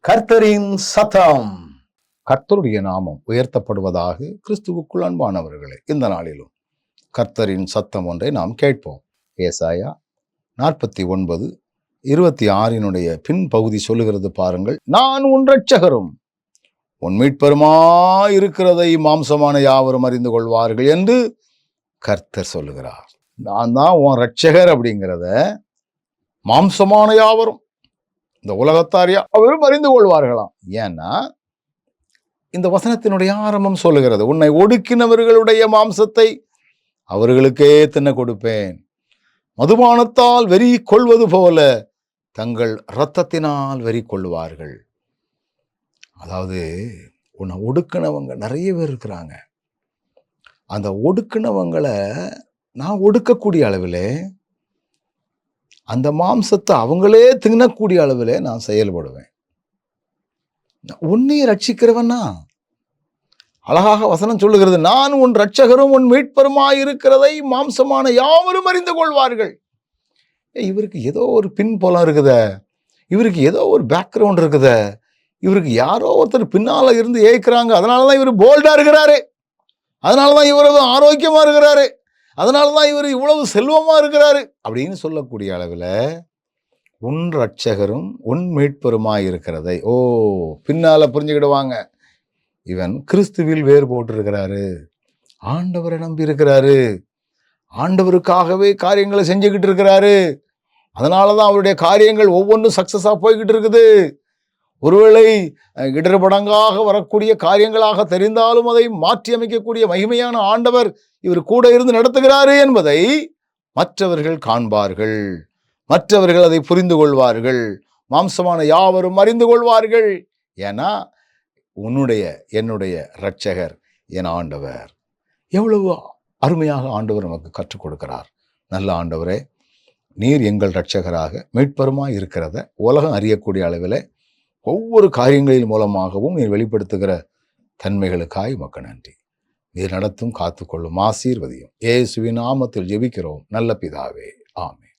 கர்த்தரின் சத்தம். கர்த்தருடைய நாமம் உயர்த்தப்படுவதாக. கிறிஸ்துவுக்குள் அன்பானவர்களே, இந்த நாளிலும் கர்த்தரின் சத்தம் ஒன்றை நாம் கேட்போம். ஏசாயா 49:26 பின்பகுதி சொல்லுகிறது பாருங்கள். நான் உன் இரட்சகரும் உன் மீட்பருமாயிருக்கிறதை மாம்சமான யாவரும் அறிந்து கொள்வார்கள் என்று கர்த்தர் சொல்லுகிறார். நான் தான் உன் இரட்சகர் அப்படிங்கிறத மாம்சமான யாவரும், இந்த உலகத்தார் யாவரும் அறிந்து கொள்வார்களாம். ஏன்னா இந்த வசனத்தினுடைய ஆரம்பம் சொல்லுகிறது, உன்னை ஒடுக்கினவர்களுடைய மாம்சத்தை அவர்களுக்கே தின்ன கொடுப்பேன், மதுபானத்தால் வெறி கொள்வது போல தங்கள் இரத்தத்தினால் வெறி கொள்வார்கள். அதாவது உன்னை ஒடுக்கினவங்க நிறைய பேர் இருக்கிறாங்க. அந்த ஒடுக்கினவங்களை நான் ஒடுக்கக்கூடிய அளவில், அந்த மாம்சத்தை அவங்களே தின்னக்கூடிய அளவில் நான் செயல்படுவேன். உன்னை ரட்சிக்கிறவனா, அழகாக வசனம் சொல்லுகிறது, நான் உன் இரட்சகரும் உன் மீட்பருமாயிருக்கிறதை மாம்சமான யாவரும் அறிந்து கொள்வார்கள். இவருக்கு ஏதோ ஒரு பின்புலம் இருக்குத, இவருக்கு ஏதோ ஒரு பேக்ரவுண்ட் இருக்குத, இவருக்கு யாரோ ஒருத்தர் பின்னால இருந்து ஏய்க்கிறாங்க, அதனாலதான் இவர் போல்டா இருக்கிறாரு, அதனாலதான் இவர் ஆரோக்கியமா இருக்கிறாரு, அதனாலதான் இவர் இவ்வளவு செல்வமா இருக்கிறாரு அப்படின்னு சொல்லக்கூடிய அளவில் உன் இரட்சகரும் உன் மீட்பருமாய் இருக்கிறதை பின்னால புரிஞ்சுக்கிடுவாங்க. இவன் கிறிஸ்துவில் வேர் போட்டிருக்கிறாரு, ஆண்டவரை நம்பி இருக்கிறாரு, ஆண்டவருக்காகவே காரியங்களை செஞ்சுக்கிட்டு இருக்கிறாரு, அதனாலதான் அவருடைய காரியங்கள் ஒவ்வொன்றும் சக்சஸா போய்கிட்டு இருக்குது. ஒருவேளை இடர்படங்காக வரக்கூடிய காரியங்களாக தெரிந்தாலும் அதை மாற்றி அமைக்கக்கூடிய மகிமையான ஆண்டவர் இவர் கூட இருந்து நடத்துகிறாரு என்பதை மற்றவர்கள் காண்பார்கள், மற்றவர்கள் அதை புரிந்து கொள்வார்கள், மாம்சமான யாவரும் அறிந்து கொள்வார்கள். ஏன்னா என்னுடைய இரட்சகர் என் ஆண்டவர். எவ்வளவு அருமையாக ஆண்டவர் நமக்கு கற்றுக் கொடுக்கிறார். நல்ல ஆண்டவரே, நீர் எங்கள் இரட்சகராக மீட்பருமாய் இருக்கிறத உலகம் அறியக்கூடிய அளவில் ஒவ்வொரு காரியங்களின் மூலமாகவும் நீர் வெளிப்படுத்துகிற தன்மைகளுக்காய் உமக்கு நன்றி. நீர் நடத்தும் காத்துக்கொள்ளும் ஆசீர்வதியும் இயேசுவின் நாமத்தில் ஜெபிக்கிறோம் நல்ல பிதாவே, ஆமென்.